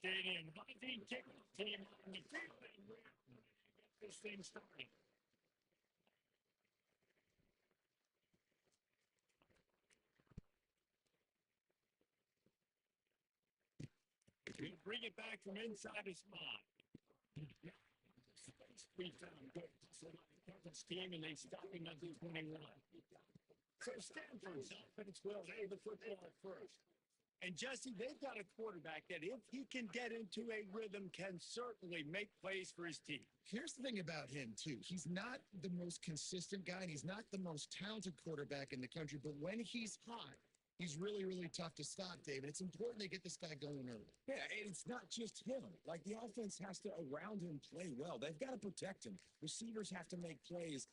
Stadium. Hunting ticket team on the field and we're going to get this thing started. He'll bring it back from inside his spot. Space we found good. So the team and they stop him at the 21. So Stanford's offense will hold the football at first. And Jesse, they've got a quarterback that if he can get into a rhythm, can certainly make plays for his team. Here's the thing about him, too. He's not the most consistent guy, and he's not the most talented quarterback in the country, but when he's hot, he's really, really tough to stop, David. It's important they get this guy going early. Yeah, and it's not just him. Like, the offense has to, around him, play well. They've got to protect him. Receivers have to make plays.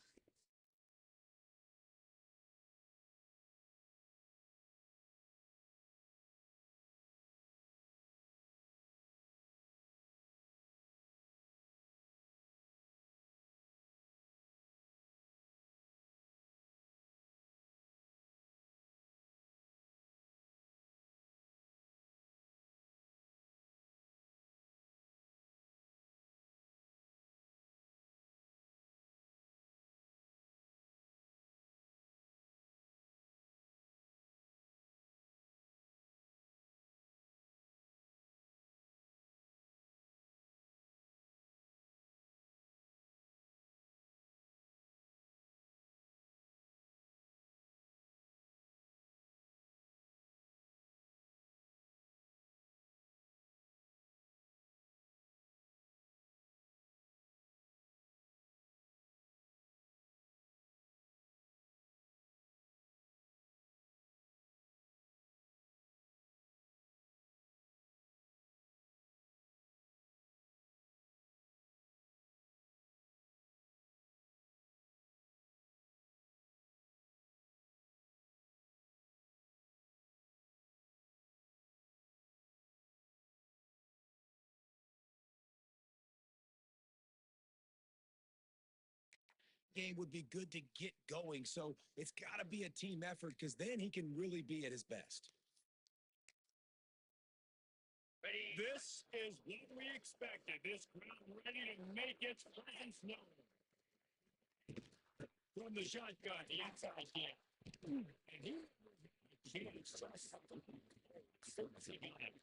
Game would be good to get going, so it's got to be a team effort because then he can really be at his best. This is what we expected. This crowd ready to make its presence known. From the shotgun, the inside game. And he certainty on him.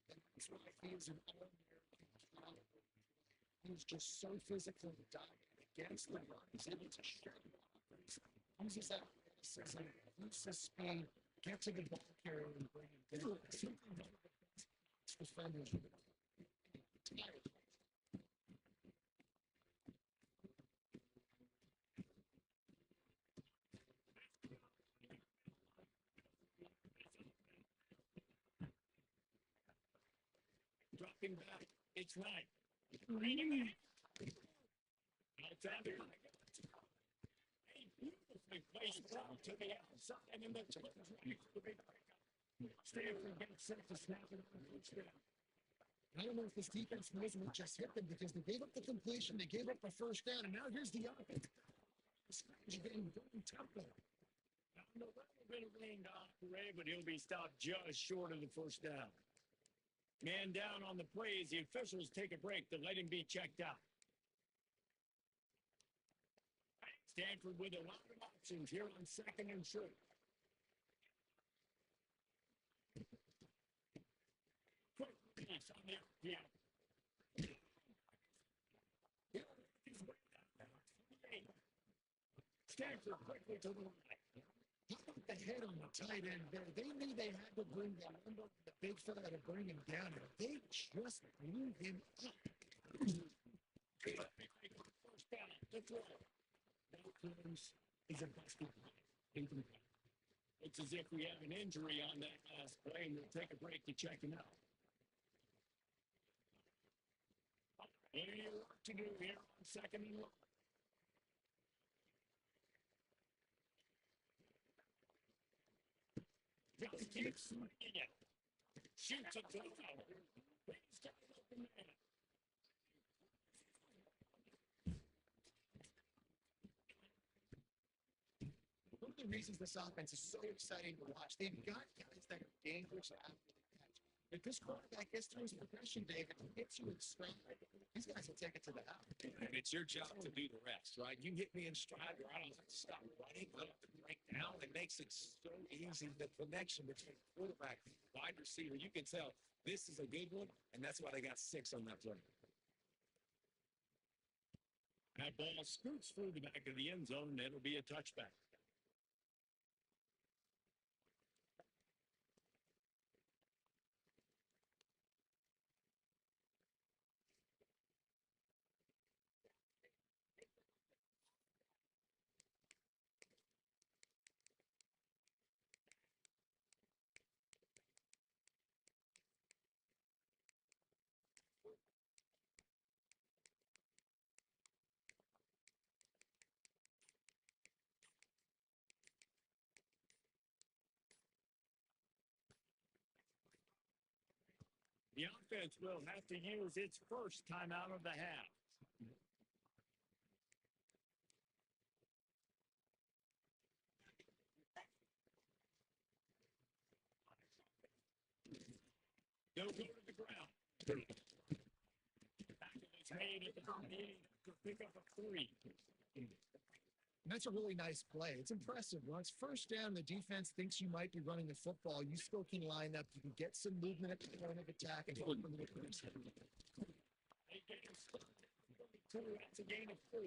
That's why he's an all-American caliber. He's just so physical and dominant against the run. He's able to shut him off. Uses that athleticism, uses speed, get to the ball carrier and bring him down. Simply one of the best defenders in the entire place. Dropping back. It's right. Reading it. Outside the line. A beautifully placed ball to the outside, and then the ready for the big breakup. Stanford gets set to snap it on the first down. I don't know if this defense knows what just hit them because they gave up the completion, they gave up a first down, and now here's the offense. It's getting very tough there. Now, the rain been rained off Ray, but he'll be stopped just short of the first down. Man down on the plays. The officials take a break to let him be checked out. Stanford with a lot of options here on second and short. Quick pass on the yeah. Stanford quickly to the right. How about the head on the tight end there? They knew they had to bring the number, the big fella to bring him down, and they just blew him up. First down, the throw. That close is a busted play. It's as if we have an injury on that last play, and we'll take a break to check him out. Plenty of work to do here on second and long. Just keeps swinging it. Shoots it to the foul. Brings down the open man. One of the reasons this offense is so exciting to watch, they've got guys that are dangerous after the catch. If this quarterback gets through his progression, David, and hits you in stride, these guys will take it to the house. And it's your job to do the rest, right? You hit me in stride where I don't have to stop running, I don't have to break down. It makes it so easy. The connection between quarterback and wide receiver, you can tell this is a good one, and that's why they got 6 on that play. That ball scoots through the back of the end zone, and it'll be a touchback. The offense will have to use its first timeout of the half. They'll go to the ground. Tackle is made at the 38 to pick up a 3. And that's a really nice play. It's impressive. Once first down, the defense thinks you might be running the football. You still can line up. You can get some movement at the point of attack and hold them to the person. They get him started. 22, that's a gain of 4.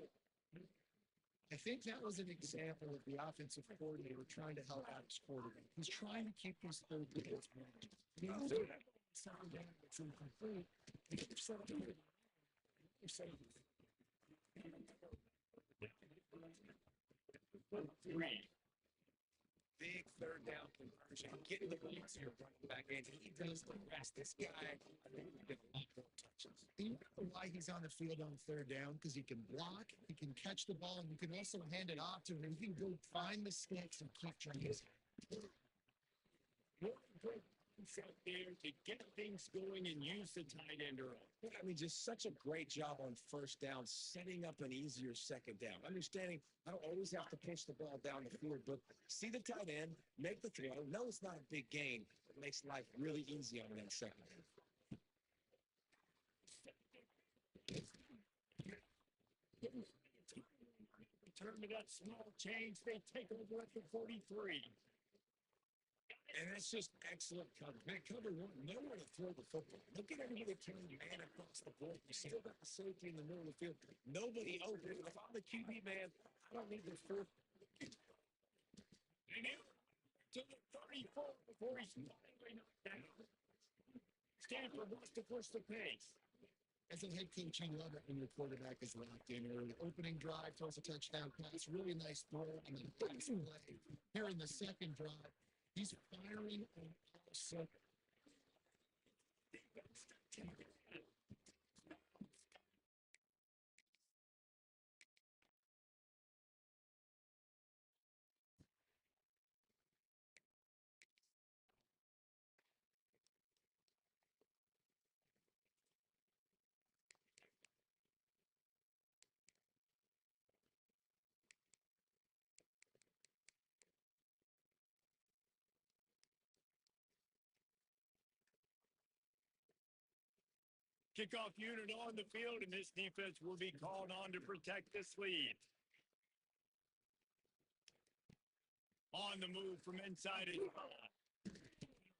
I think that was an example of the offensive coordinator trying to help out his quarterback. He's trying to keep these third downs moving. Second down, it's incomplete. He keeps setting it. Big third down conversion, getting the ball to your running back, and he does the rest. This guy, I think he did a lot more touches. You know why he's on the field on third down? Because he can block, he can catch the ball, and you can also hand it off to him. He can go find mistakes and keep trying. Out there to get things going and use the tight end early. I mean, just such a great job on first down, setting up an easier second down. Understanding I don't always have to push the ball down the field, but see the tight end, make the throw. No, it's not a big gain. It makes life really easy on that second down. Turn to that small change. They take over at the 43. And that's just excellent coverage. Man, cover one, nowhere to throw the football. Look at everybody carrying man across the board. You still got the safety in the middle of the field. Nobody open. If I'm the QB man, I don't need the fourth. And it to the 34 before he's finally knocked down. Stanford wants to push the pace. As a head coach, you love it when your quarterback is locked in early. Opening drive, throws a touchdown pass, really nice throw, and then big play here in the second drive. He's firing on all cylinders. Kickoff unit on the field, and this defense will be called on to protect this lead. On the move from inside it.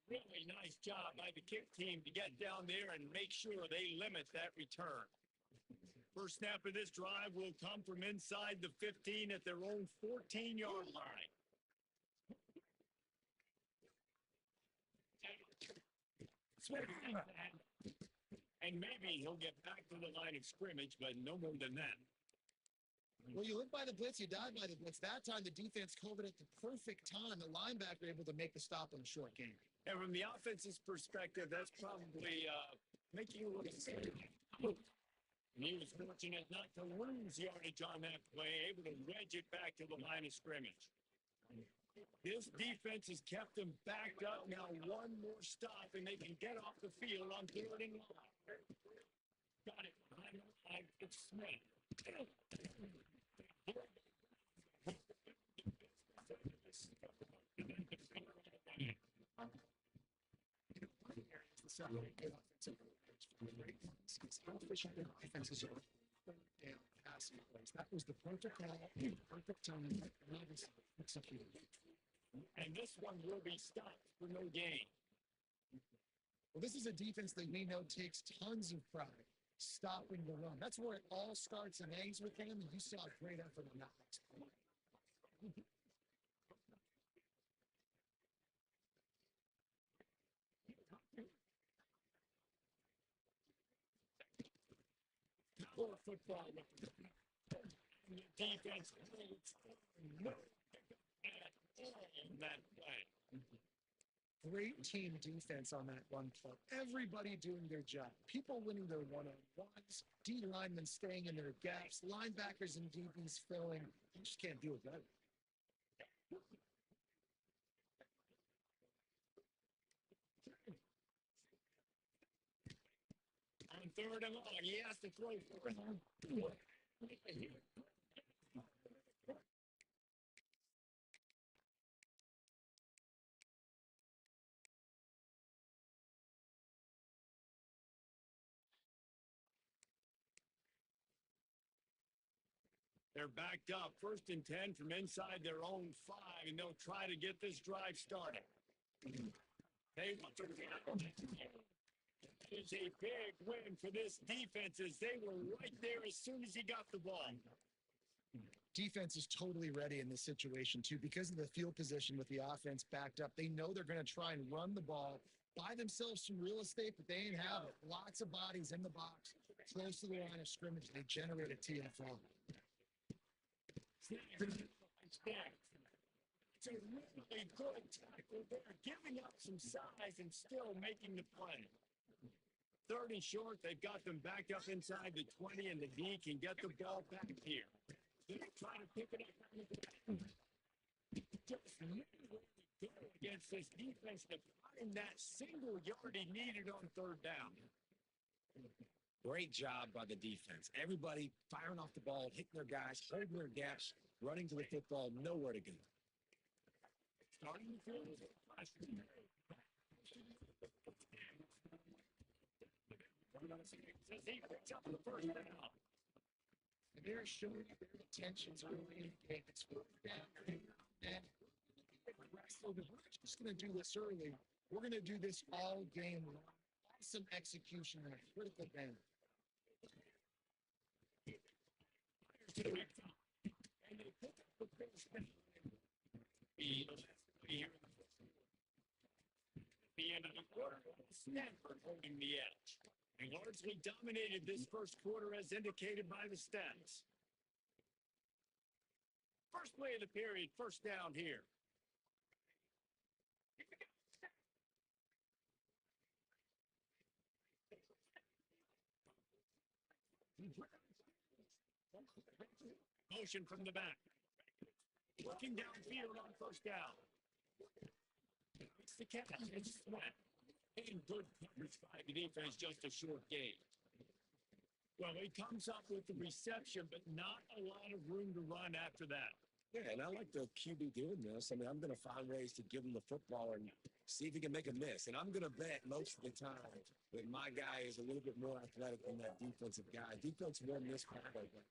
Really nice job by the kick team to get down there and make sure they limit that return. First snap of this drive will come from inside the 15 at their own 14-yard line. And maybe he'll get back to the line of scrimmage, but no more than that. Well, you live by the blitz, you die by the blitz. That time, the defense covered at the perfect time. The linebacker able to make the stop on the short game. And from the offense's perspective, that's probably making a little scary. And he was fortunate not to lose yardage on that play, able to wedge it back to the line of scrimmage. This defense has kept them backed up. Now one more stop, and they can get off the field on third and long. Got it. It's Smith. several good offensive players for the great ones. How efficient their offenses are. Third down passing plays. That was the perfect call, perfect time, and obviously executed. And this one will be stopped for no gain. Well, this is a defense that we know takes tons of pride stopping the run. That's where it all starts and ends with them, and you saw a great effort on that next play. Poor football. And the defense holds no on that play. Great team defense on that one play. Everybody doing their job. People winning their one-on-ones, D linemen staying in their gaps, linebackers and DBs filling. You just can't do it better. On third and long, he has to throw for it. They're backed up, 1st and 10 from inside their own 5, and they'll try to get this drive started. They want to It is a big win for this defense as they were right there as soon as he got the ball. Defense is totally ready in this situation, too, because of the field position with the offense backed up. They know they're going to try and run the ball, buy themselves some real estate, but they ain't have it. Lots of bodies in the box, close to the line of scrimmage. They generate a TFL. It's a really good tackle. They're giving up some size and still making the play. 3rd and short, they've got them back up inside the 20, and the D can get the ball back here. They're trying to pick it up. Just really good against this defense to find that single yard he needed on 3rd down. Great job by the defense. Everybody firing off the ball, hitting their guys, holding their gaps, running to the football, nowhere to go. Starting the field is he picks up the 1st down. And they're showing their intentions early in the game. It's 4th down, and aggressive. We're not just going to do this early. We're going to do this all game long. Awesome execution in a critical game. And they pick up the first down. The end of the quarter, Stanford holding the edge. They largely dominated this first quarter as indicated by the stats. First play of the period, 1st down here. Motion from the back. Working downfield on 1st down. It's the catch. It's Sweat. And good coverage by the defense, just a short game. Well, he comes up with the reception, but not a lot of room to run after that. Yeah, and I like the QB doing this. I mean, I'm going to find ways to give him the football and see if he can make a miss. And I'm going to bet most of the time that my guy is a little bit more athletic than that defensive guy. Defense won this battle, but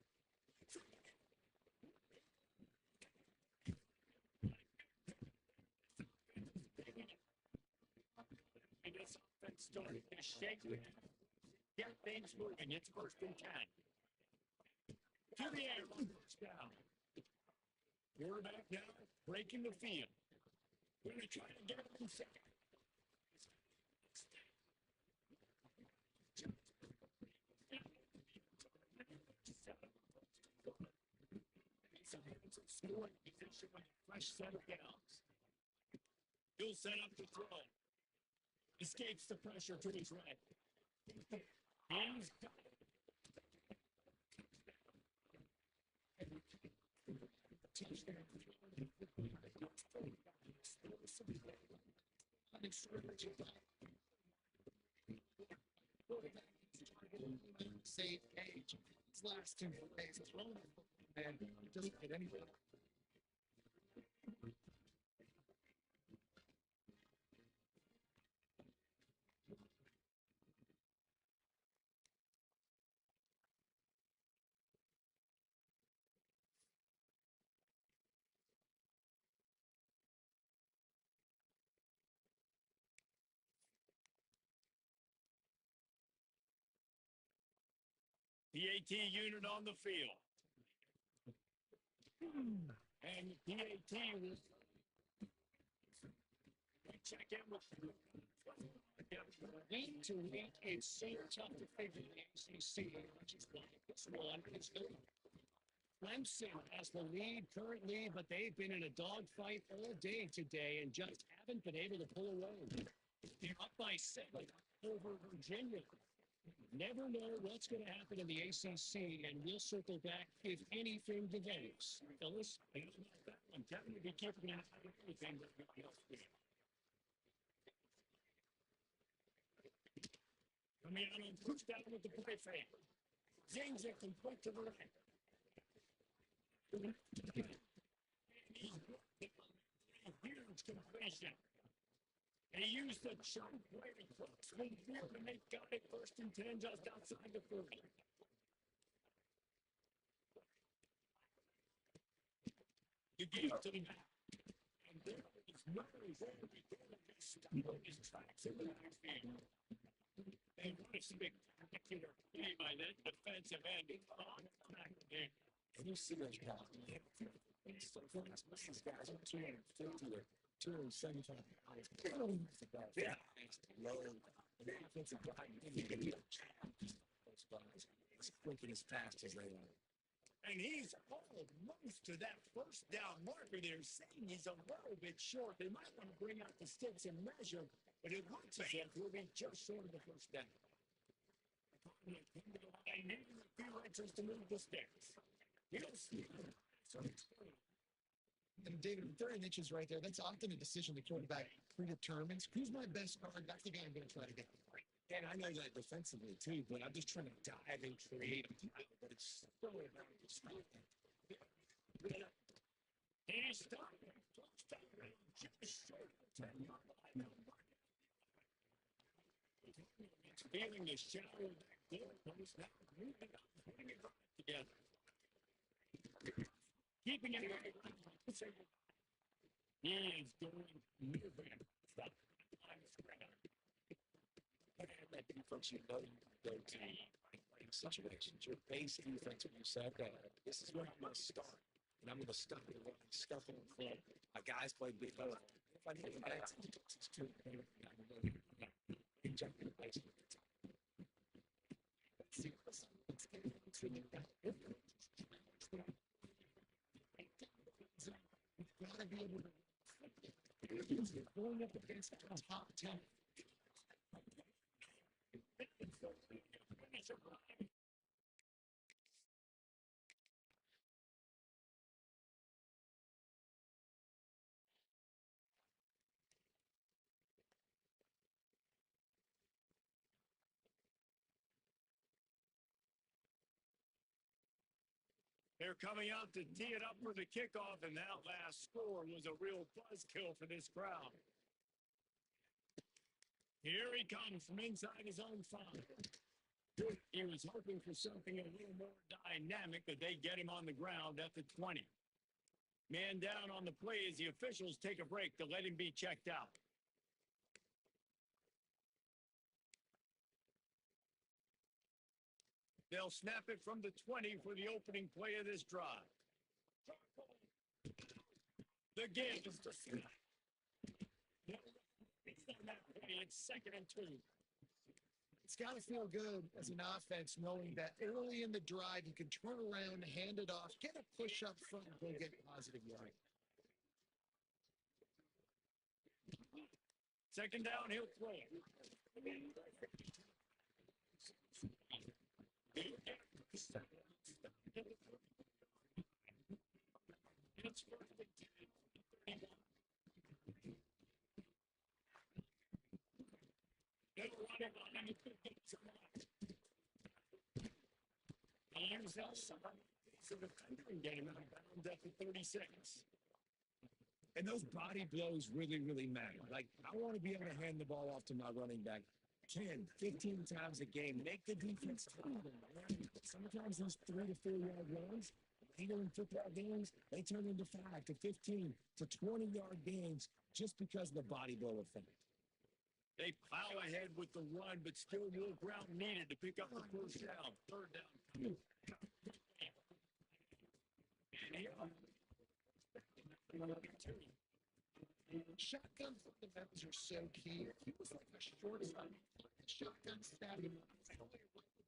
This offense started to shake it. Get things moving. It's 1st and 10. To the air, 1st down. Quarterback now breaking the field. We're going to try to get him in second. Scoring position with a fresh set of downs. He'll set up the throw. Escapes the pressure to his right. He's got it. Save Cage. His last 2 plays, throwing the football, man. He doesn't get any better. PAT unit on the field. And the PAT will check in with Week to week, it's so tough to figure the ACC, which is why this one is good. Clemson has the lead currently, but they've been in a dogfight all day today and just haven't been able to pull away. They're up by 7 over Virginia. Never know what's going to happen in the ACC, and we'll circle back if anything develops. Phyllis? I don't know about that one. Kevin will be keeping an eye on everything that we know. Coming out on push down with the play fake. James are complete to the right. Huge completion. And he used the chunk way to close midfield to make got it first and 10 just outside the 40. You get to the back. And there is Murray there before he stopped his tracks in the backfield. And what a spectacular play by that defensive end. On the back there. And you see those guys. These guys are 250 to 275 pounds. Yeah. Low. And the offensive guy didn't get those guys. He's quick and as fast as they are. And he's almost to that first down marker there, saying he's a little bit short. They might want to bring out the sticks and measure, but it looks as if we'll be just short of the first down. I need a few inches to move the sticks. And David, 30 inches right there, that's often a decision the quarterback predetermines. Who's my best guard? That's the guy I'm going to try to get. And I know that defensively too, but I'm just trying to dive and create a time, but it's so about just He stopped. Just short of 10 feeling the shadow of that goalpost now moving up, putting it back together. Keeping it right. He is going moving. Stop. that defense, you know you can go to in situations. Your base defense, when you say, okay, this is where I'm going to start. And I'm going to stuff it around, stuff it in front. My guys play big ball. If I need to get back to the defense, too, I'm going to jump in the base. Let's see what's going to gotta be able to going up against the top 10. They're coming out to tee it up for the kickoff, and that last score was a real buzzkill for this crowd. Here he comes from inside his own 5. He was hoping for something a little more dynamic, but they get him on the ground at the 20. Man down on the play as the officials take a break to let him be checked out. They'll snap it from the 20 for the opening play of this drive. The game is to snap. It's 2nd and 2. It's got to feel good as an offense knowing that early in the drive you can turn around, hand it off, get a push up front, and go get positive yard. 2nd down, he'll throw it. It's for the 10. So the country game out of bounds at the 36. And those body blows really, really matter. Like, I want to be able to hand the ball off to my running back 10, 15 times a game. Make the defense tired. Sometimes those 3 to 4 yard runs, later in football games, they turn into 5 to 15 to 20 yard games just because of the body blow effect. They plow ahead with the run, but still more ground needed to pick up the first down. Third down. Shotgun fundamentals are so key. He was like a short shotgun stab. He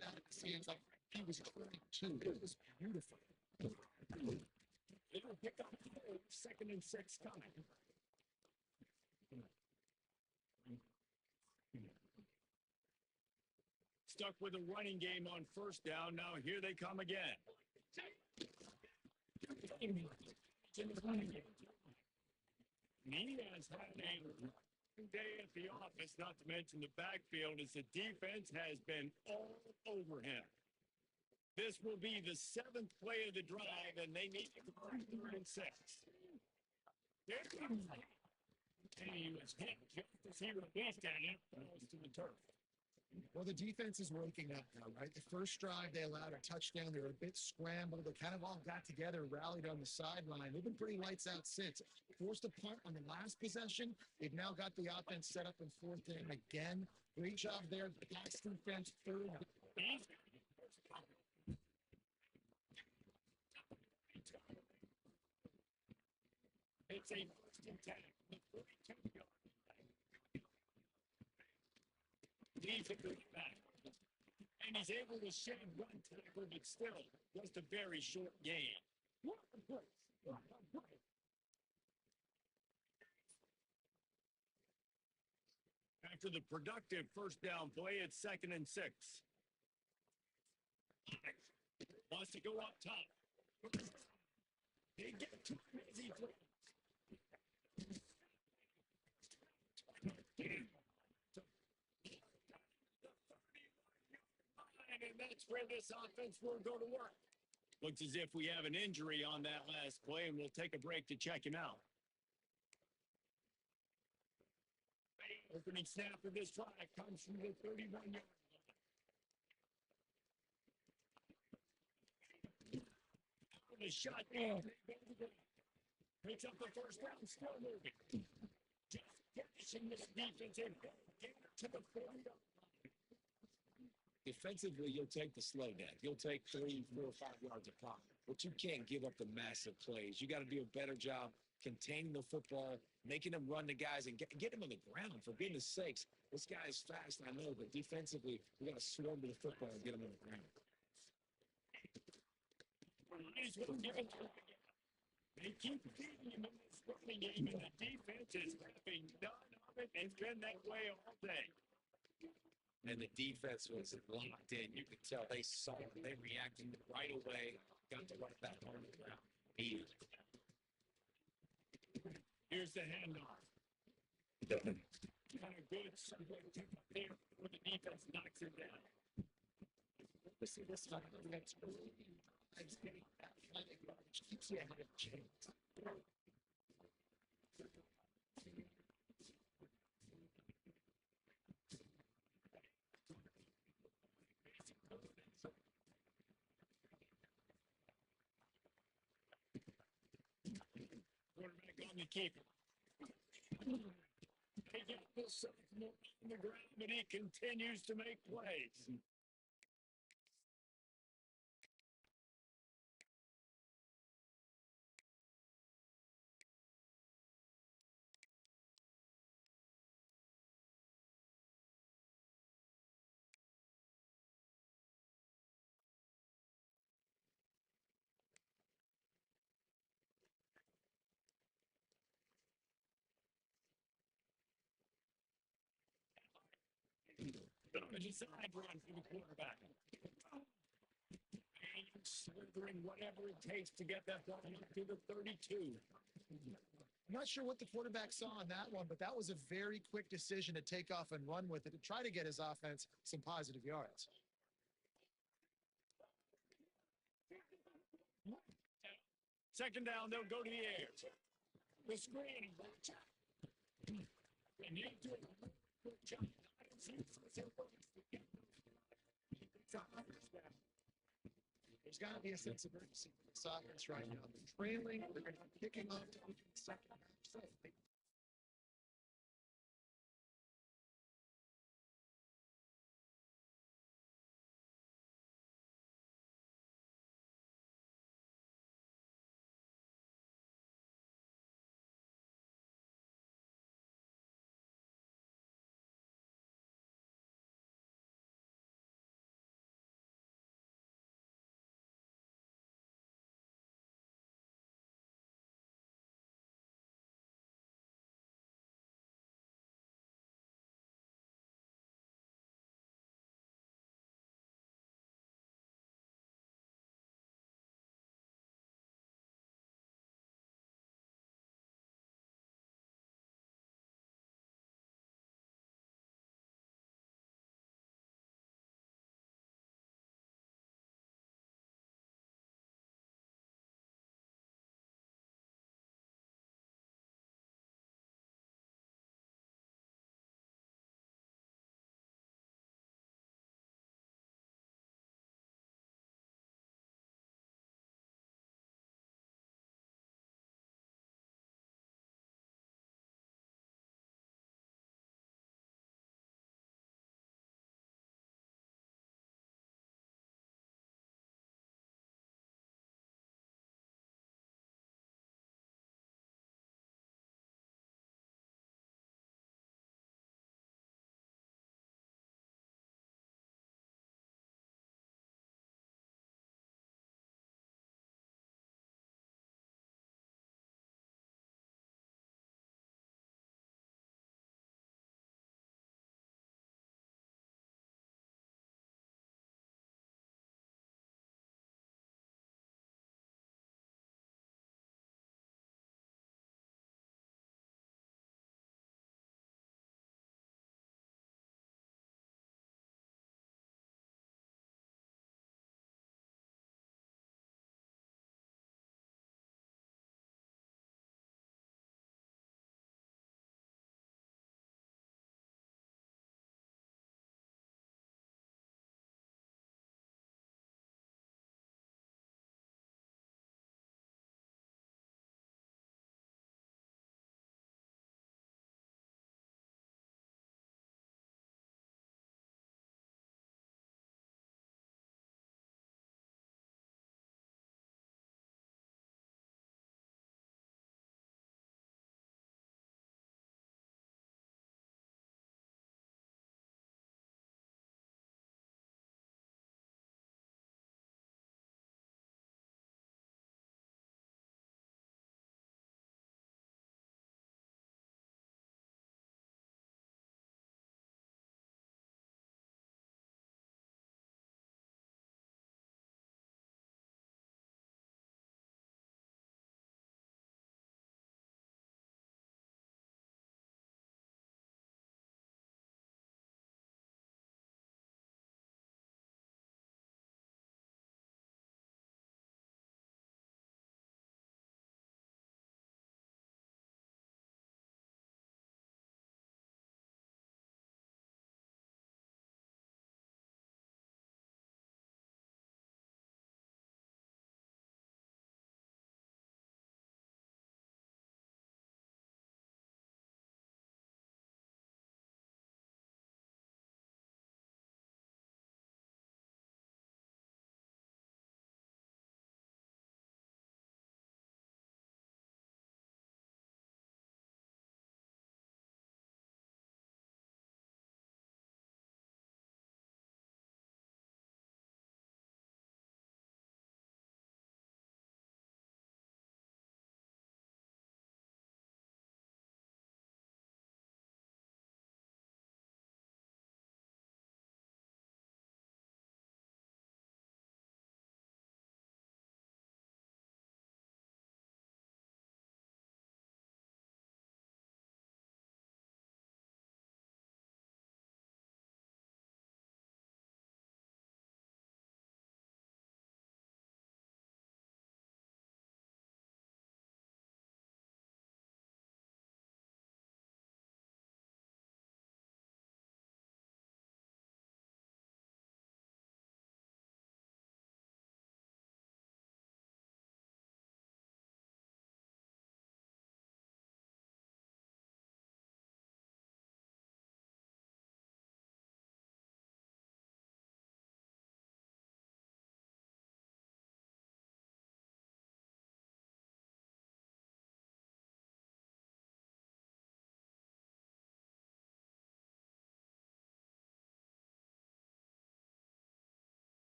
out of his hands like he was trying to. It was beautiful. It'll pick up 2nd and 6 coming. Stuck with a running game on first down. Now here they come again. He has had a day at the office, not to mention the backfield, as the defense has been all over him. This will be the 7th play of the drive, and they need to go 3rd and 6. And he was hit just as he released it, close to the turf. Well, the defense is waking up now, right? The first drive, they allowed a touchdown. They were a bit scrambled. They kind of all got together, rallied on the sideline. They've been pretty lights out since. Forced a punt on the last possession. They've now got the offense set up in 4th down again. Great job there. The pass defense, 3rd. It's a 1st and 10. The 42-yard line. Leaves it back. And he's able to shed one tackle, but still just a very short game. After the productive first down play, it's 2nd and 6. Wants to go up top. They get to him as he throws. And that's where this offense will go to work. Looks as if we have an injury on that last play, and we'll take a break to check him out. Opening snap of this drive comes from the 31-yard line. The shot down. Picks up the first down, still moving. Just finishing this defense in. Get to the 40-yard line. Defensively, you'll take the slow down. You'll take 3, 4, 5 yards a pop. But you can't give up the massive plays. You got to do a better job containing the football, making them run the guys, and get them on the ground. For goodness sakes, this guy is fast, I know, but defensively, we got to swarm to the football and get him on the ground. They keep feeding him in this running game, and the defense is having none of it. It's been that way all day. And the defense was locked in. You could tell they saw it. They reacted right away. Got the right back on the ground. Here's the handoff. Kind of good subway pickup there where the defense knocks it down. Let's see this one. That's early. It's getting that which keeps you ahead of the chains. Quarterback on the keeper. They get this on the ground, but he continues to make plays. Side run for the quarterback. And slithering whatever it takes to get that ball up to the 32. I'm not sure what the quarterback saw on that one, but that was a very quick decision to take off and run with it to try to get his offense some positive yards. Second down, they'll go to the air. The screen. And he'll do a good job. There's got to be a sense of urgency for this offense right now. They're trailing. They're going to be kicking off to the second half.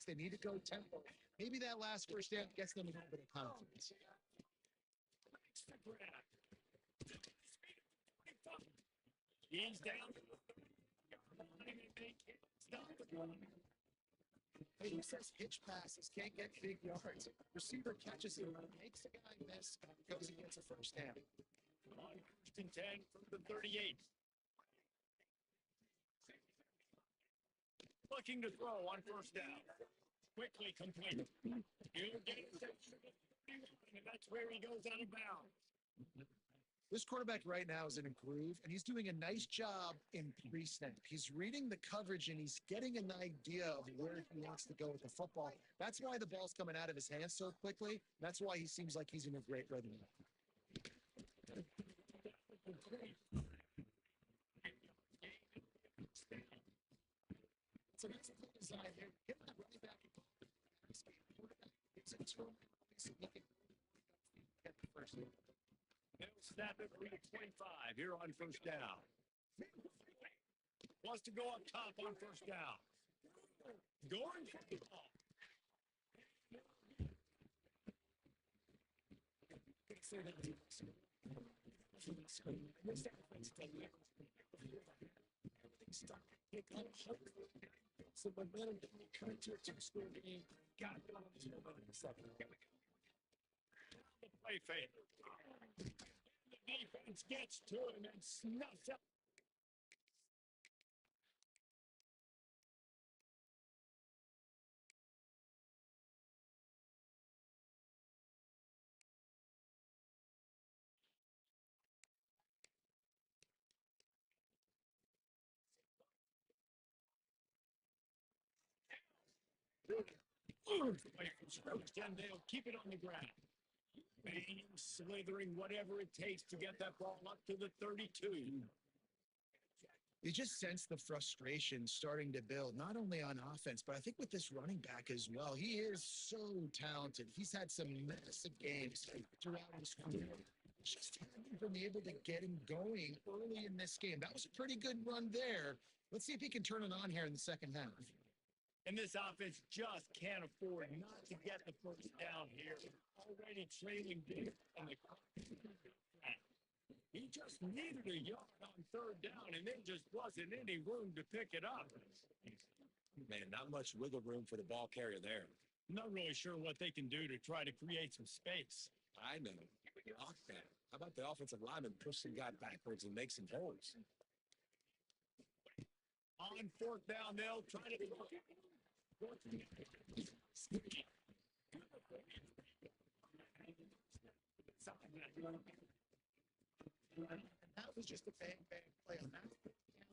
They need to go tempo. Maybe that last first down gets them a little bit of confidence. He's down. He says hitch passes, can't get big yards. Receiver catches it, makes the guy miss, goes and gets a first down. On 1st and 10 from the 38. Looking to throw on 1st down. Quickly complete. He'll get it. And that's where he goes out of bounds. This quarterback right now is in a groove, and he's doing a nice job in pre-snap. He's reading the coverage, and he's getting an idea of where he wants to go with the football. That's why the ball's coming out of his hands so quickly. That's why he seems like he's in a great rhythm. So that's a good design here. Get that running back involved. It's a turn so he can get the first one. They'll snap it for 25 here on 1st down. Wants to go up top on 1st down. Goin for the ball. So momentum trying to two-score game. Got it on this momentum in the second. Here we go. Play fake. The defense gets to him and snuffs up. Then they'll keep it on the ground. Banging, slithering, whatever it takes to get that ball up to the 32. You just sense the frustration starting to build, not only on offense, but I think with this running back as well. He is so talented. He's had some massive games throughout his career. Just haven't been able to get him going early in this game. That was a pretty good run there. Let's see if he can turn it on here in the second half. And this offense just can't afford not to get the first down here. Already trailing big on the clock. He just needed a yard on 3rd down, and there just wasn't any room to pick it up. Man, not much wiggle room for the ball carrier there. Not really sure what they can do to try to create some space. I know. Lock that. How about the offensive lineman push some guy backwards and make some holes? On 4th down, they'll try to... That was just a bang play on that.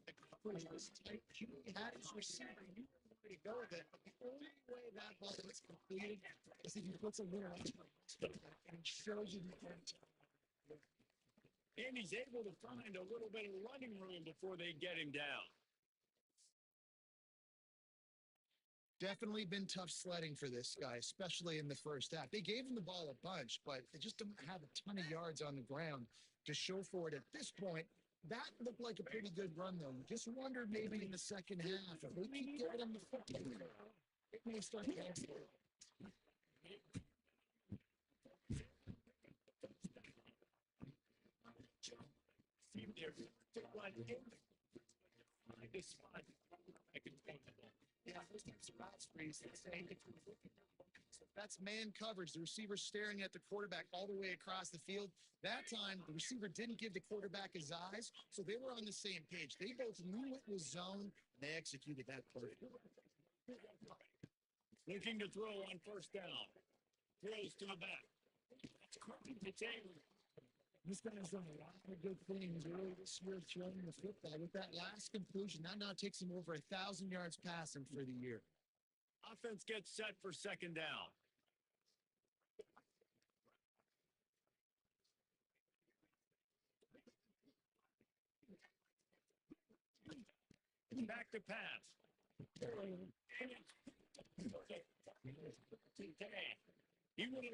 The coverage was tight. He had his receiver. He knew where to go with it. But the only way that ball was completed is if he puts a winner on and he shows you the intent. And he's able to find a little bit of running room before they get him down. Definitely been tough sledding for this guy, especially in the first half. They gave him the ball a bunch, but they just don't have a ton of yards on the ground to show for it at this point. That looked like a pretty good run, though. Just wondered maybe in the second half, if they keep giving him the football, it may start canceling. Yeah, those types of routes freeze. They say if you're looking at that's man coverage, the receiver staring at the quarterback all the way across the field. That time, the receiver didn't give the quarterback his eyes, so they were on the same page. They both knew it was zone, and they executed that perfectly. Looking to throw on 1st down. Throws to the back. It's Avery. This guy's done a lot of good things early this year throwing the football. With that last conclusion, that now takes him over 1,000 yards passing for the year. Offense gets set for 2nd down. Back to pass. He would have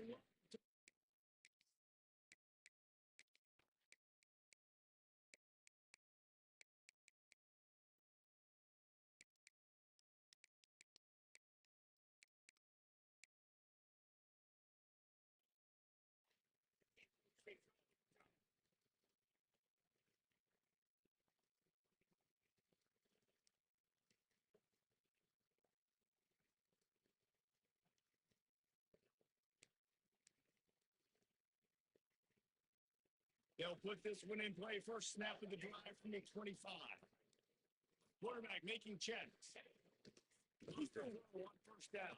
They'll put this one in play. First snap of the drive from the 25. Quarterback making checks. He's still on first down.